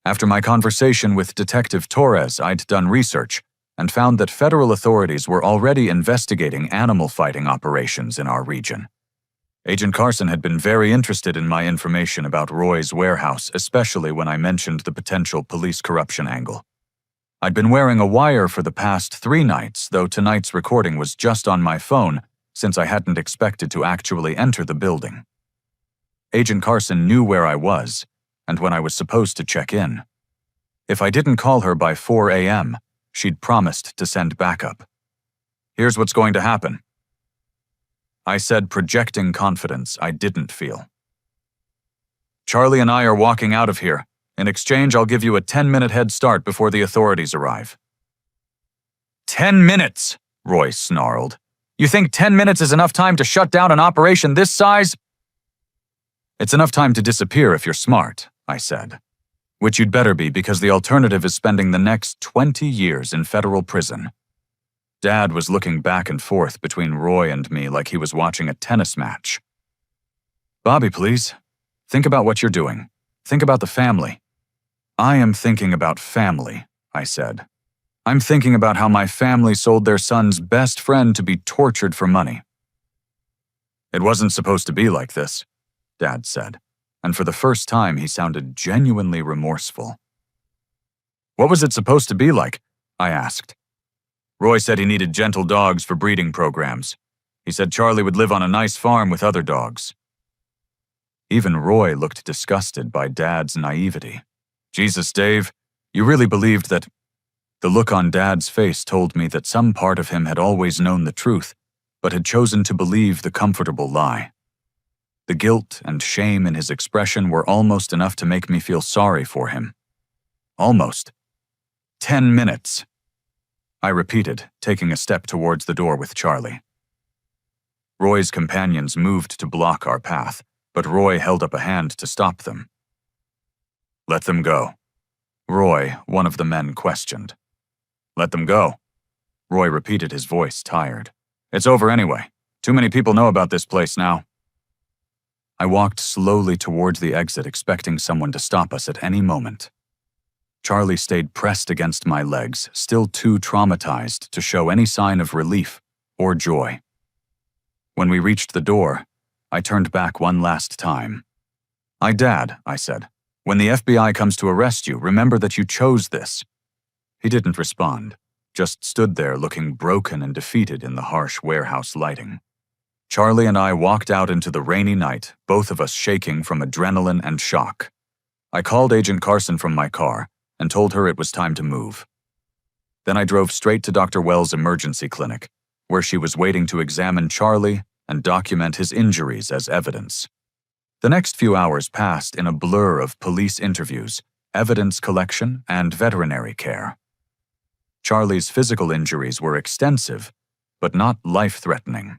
After my conversation with Detective Torres, I'd done research and found that federal authorities were already investigating animal fighting operations in our region. Agent Carson had been very interested in my information about Roy's warehouse, especially when I mentioned the potential police corruption angle. I'd been wearing a wire for the past 3 nights, though tonight's recording was just on my phone, since I hadn't expected to actually enter the building. Agent Carson knew where I was and when I was supposed to check in. If I didn't call her by 4 a.m., she'd promised to send backup. Here's what's going to happen. I said, projecting confidence I didn't feel. Charlie and I are walking out of here. In exchange, I'll give you a 10-minute head start before the authorities arrive. 10 minutes, Roy snarled. You think 10 minutes is enough time to shut down an operation this size? It's enough time to disappear if you're smart, I said. Which you'd better be, because the alternative is spending the next 20 years in federal prison. Dad was looking back and forth between Roy and me like he was watching a tennis match. Bobby, please. Think about what you're doing. Think about the family. I am thinking about family, I said. I'm thinking about how my family sold their son's best friend to be tortured for money. It wasn't supposed to be like this, Dad said, and for the first time he sounded genuinely remorseful. What was it supposed to be like? I asked. Roy said he needed gentle dogs for breeding programs. He said Charlie would live on a nice farm with other dogs. Even Roy looked disgusted by Dad's naivety. Jesus, Dave, you really believed that? The look on Dad's face told me that some part of him had always known the truth, but had chosen to believe the comfortable lie. The guilt and shame in his expression were almost enough to make me feel sorry for him. Almost. 10 minutes. I repeated, taking a step towards the door with Charlie. Roy's companions moved to block our path, but Roy held up a hand to stop them. Let them go. Roy, one of the men, questioned. Let them go. Roy repeated, his voice tired. It's over anyway. Too many people know about this place now. I walked slowly towards the exit, expecting someone to stop us at any moment. Charlie stayed pressed against my legs, still too traumatized to show any sign of relief or joy. When we reached the door, I turned back one last time. Dad, I said, when the FBI comes to arrest you, remember that you chose this. He didn't respond, just stood there looking broken and defeated in the harsh warehouse lighting. Charlie and I walked out into the rainy night, both of us shaking from adrenaline and shock. I called Agent Carson from my car and told her it was time to move. Then I drove straight to Dr. Wells' emergency clinic, where she was waiting to examine Charlie and document his injuries as evidence. The next few hours passed in a blur of police interviews, evidence collection, and veterinary care. Charlie's physical injuries were extensive, but not life-threatening.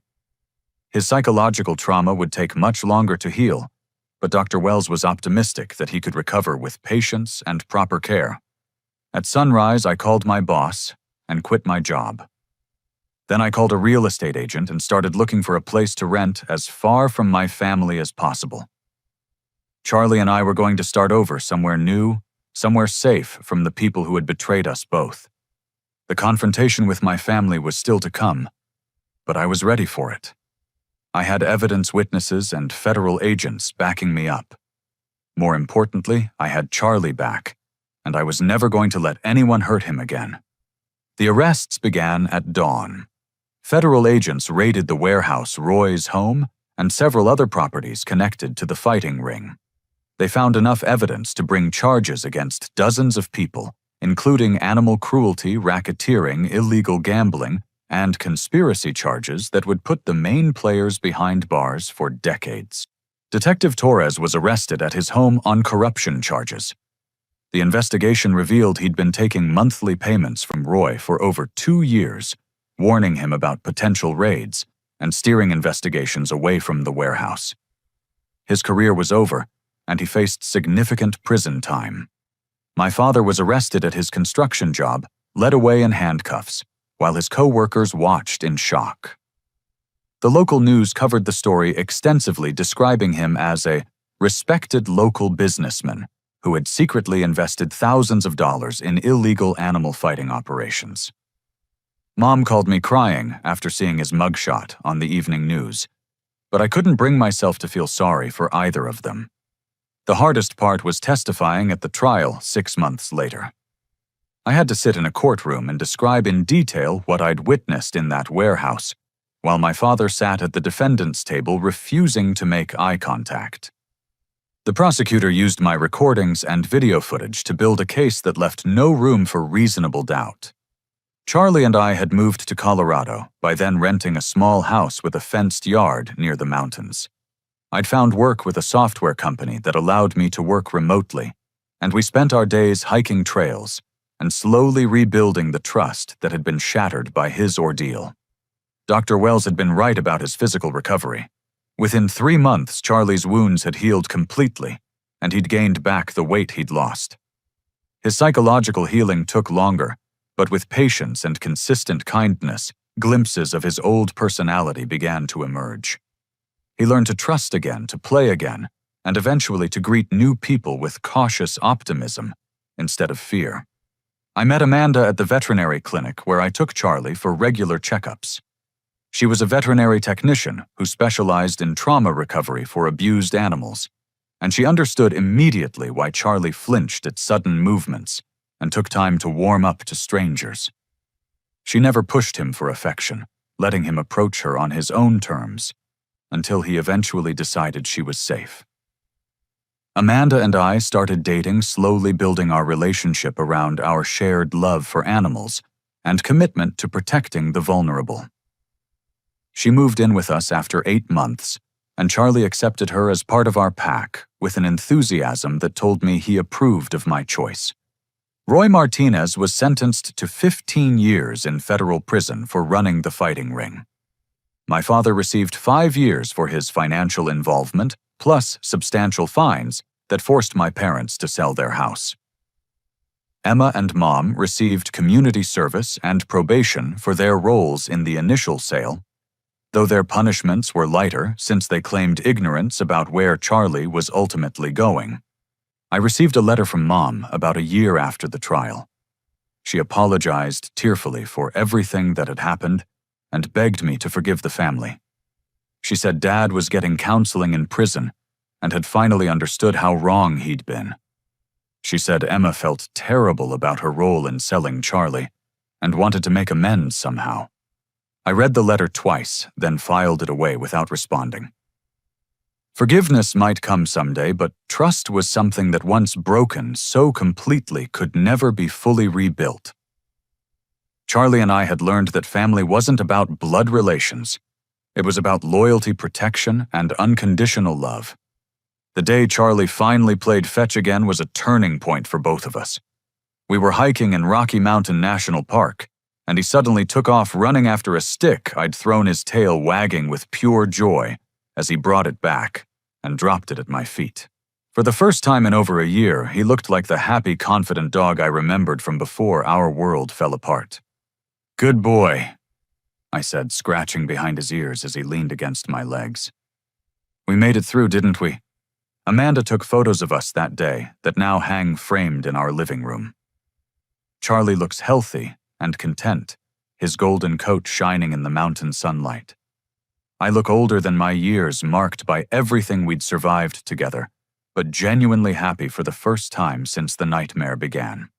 His psychological trauma would take much longer to heal, but Dr. Wells was optimistic that he could recover with patience and proper care. At sunrise, I called my boss and quit my job. Then I called a real estate agent and started looking for a place to rent as far from my family as possible. Charlie and I were going to start over somewhere new, somewhere safe from the people who had betrayed us both. The confrontation with my family was still to come, but I was ready for it. I had evidence witnesses and federal agents backing me up. More importantly, I had Charlie back, and I was never going to let anyone hurt him again. The arrests began at dawn. Federal agents raided the warehouse, Roy's home, and several other properties connected to the fighting ring. They found enough evidence to bring charges against dozens of people, including animal cruelty, racketeering, illegal gambling, and conspiracy charges that would put the main players behind bars for decades. Detective Torres was arrested at his home on corruption charges. The investigation revealed he'd been taking monthly payments from Roy for over 2 years, warning him about potential raids and steering investigations away from the warehouse. His career was over, and he faced significant prison time. My father was arrested at his construction job, led away in handcuffs, while his co-workers watched in shock. The local news covered the story extensively, describing him as a respected local businessman who had secretly invested thousands of dollars in illegal animal fighting operations. Mom called me crying after seeing his mugshot on the evening news, but I couldn't bring myself to feel sorry for either of them. The hardest part was testifying at the trial 6 months later. I had to sit in a courtroom and describe in detail what I'd witnessed in that warehouse, while my father sat at the defendant's table refusing to make eye contact. The prosecutor used my recordings and video footage to build a case that left no room for reasonable doubt. Charlie and I had moved to Colorado, by then renting a small house with a fenced yard near the mountains. I'd found work with a software company that allowed me to work remotely, and we spent our days hiking trails and slowly rebuilding the trust that had been shattered by his ordeal. Dr. Wells had been right about his physical recovery. Within 3 months, Charlie's wounds had healed completely, and he'd gained back the weight he'd lost. His psychological healing took longer, but with patience and consistent kindness, glimpses of his old personality began to emerge. He learned to trust again, to play again, and eventually to greet new people with cautious optimism instead of fear. I met Amanda at the veterinary clinic where I took Charlie for regular checkups. She was a veterinary technician who specialized in trauma recovery for abused animals, and she understood immediately why Charlie flinched at sudden movements and took time to warm up to strangers. She never pushed him for affection, letting him approach her on his own terms, until he eventually decided she was safe. Amanda and I started dating, slowly building our relationship around our shared love for animals and commitment to protecting the vulnerable. She moved in with us after 8 months, and Charlie accepted her as part of our pack with an enthusiasm that told me he approved of my choice. Roy Martinez was sentenced to 15 years in federal prison for running the fighting ring. My father received 5 years for his financial involvement, plus substantial fines that forced my parents to sell their house. Emma and Mom received community service and probation for their roles in the initial sale, though their punishments were lighter since they claimed ignorance about where Charlie was ultimately going. I received a letter from Mom about a year after the trial. She apologized tearfully for everything that had happened and begged me to forgive the family. She said Dad was getting counseling in prison and had finally understood how wrong he'd been. She said Emma felt terrible about her role in selling Charlie and wanted to make amends somehow. I read the letter twice, then filed it away without responding. Forgiveness might come someday, but trust was something that once broken so completely could never be fully rebuilt. Charlie and I had learned that family wasn't about blood relations. It was about loyalty, protection, and unconditional love. The day Charlie finally played fetch again was a turning point for both of us. We were hiking in Rocky Mountain National Park, and he suddenly took off running after a stick I'd thrown, his tail wagging with pure joy as he brought it back and dropped it at my feet. For the first time in over a year, he looked like the happy, confident dog I remembered from before our world fell apart. "Good boy," I said, scratching behind his ears as he leaned against my legs. "We made it through, didn't we?" Amanda took photos of us that day that now hang framed in our living room. Charlie looks healthy and content, his golden coat shining in the mountain sunlight. I look older than my years, marked by everything we'd survived together, but genuinely happy for the first time since the nightmare began.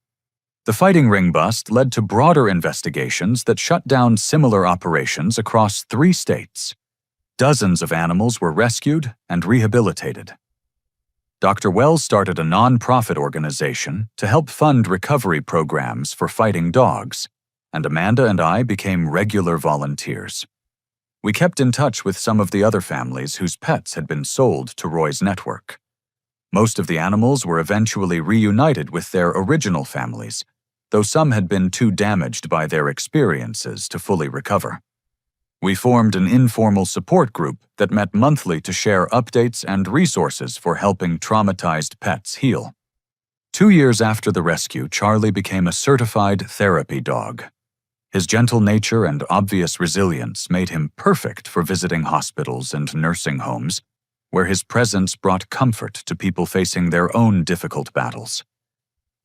The fighting ring bust led to broader investigations that shut down similar operations across 3 states. Dozens of animals were rescued and rehabilitated. Dr. Wells started a non-profit organization to help fund recovery programs for fighting dogs, and Amanda and I became regular volunteers. We kept in touch with some of the other families whose pets had been sold to Roy's network. Most of the animals were eventually reunited with their original families, though some had been too damaged by their experiences to fully recover. We formed an informal support group that met monthly to share updates and resources for helping traumatized pets heal. 2 years after the rescue, Charlie became a certified therapy dog. His gentle nature and obvious resilience made him perfect for visiting hospitals and nursing homes, where his presence brought comfort to people facing their own difficult battles.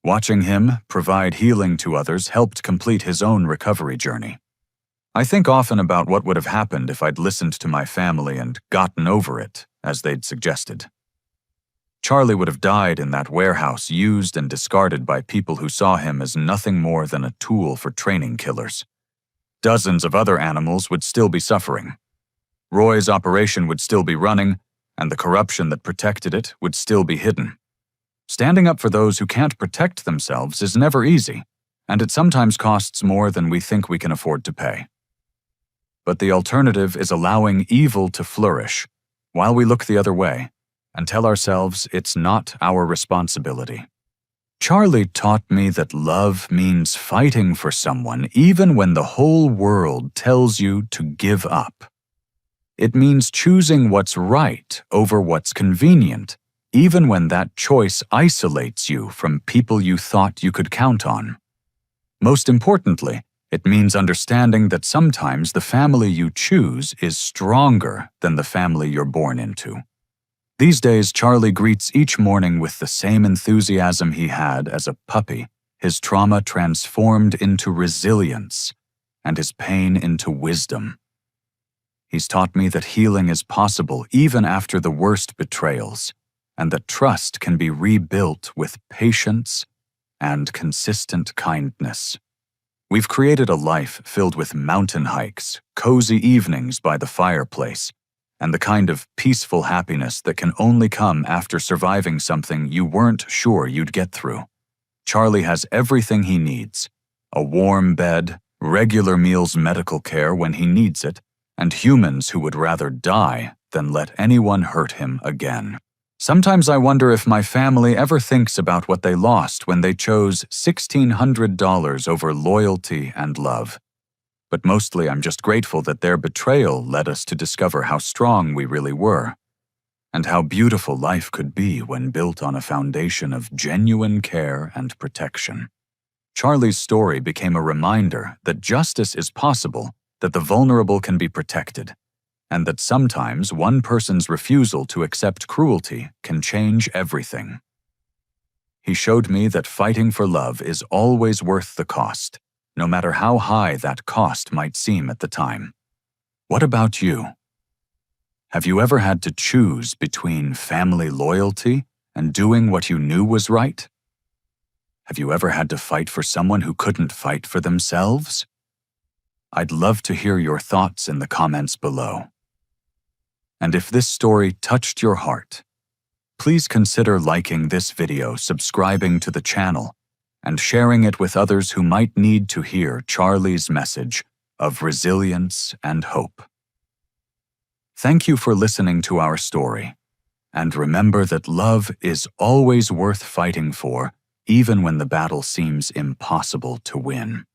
Watching him provide healing to others helped complete his own recovery journey. I think often about what would have happened if I'd listened to my family and gotten over it, as they'd suggested. Charlie would have died in that warehouse, used and discarded by people who saw him as nothing more than a tool for training killers. Dozens of other animals would still be suffering. Roy's operation would still be running, and the corruption that protected it would still be hidden. Standing up for those who can't protect themselves is never easy, and it sometimes costs more than we think we can afford to pay. But the alternative is allowing evil to flourish while we look the other way and tell ourselves it's not our responsibility. Charlie taught me that love means fighting for someone even when the whole world tells you to give up. It means choosing what's right over what's convenient, even when that choice isolates you from people you thought you could count on. Most importantly, it means understanding that sometimes the family you choose is stronger than the family you're born into. These days, Charlie greets each morning with the same enthusiasm he had as a puppy, his trauma transformed into resilience, and his pain into wisdom. He's taught me that healing is possible even after the worst betrayals, and that trust can be rebuilt with patience and consistent kindness. We've created a life filled with mountain hikes, cozy evenings by the fireplace, and the kind of peaceful happiness that can only come after surviving something you weren't sure you'd get through. Charlie has everything he needs: a warm bed, regular meals, medical care when he needs it, and humans who would rather die than let anyone hurt him again. Sometimes I wonder if my family ever thinks about what they lost when they chose $1,600 over loyalty and love. But mostly I'm just grateful that their betrayal led us to discover how strong we really were, and how beautiful life could be when built on a foundation of genuine care and protection. Charlie's story became a reminder that justice is possible, that the vulnerable can be protected, and that sometimes one person's refusal to accept cruelty can change everything. He showed me that fighting for love is always worth the cost, no matter how high that cost might seem at the time. What about you? Have you ever had to choose between family loyalty and doing what you knew was right? Have you ever had to fight for someone who couldn't fight for themselves? I'd love to hear your thoughts in the comments below. And if this story touched your heart, please consider liking this video, subscribing to the channel, and sharing it with others who might need to hear Charlie's message of resilience and hope. Thank you for listening to our story, and remember that love is always worth fighting for, even when the battle seems impossible to win.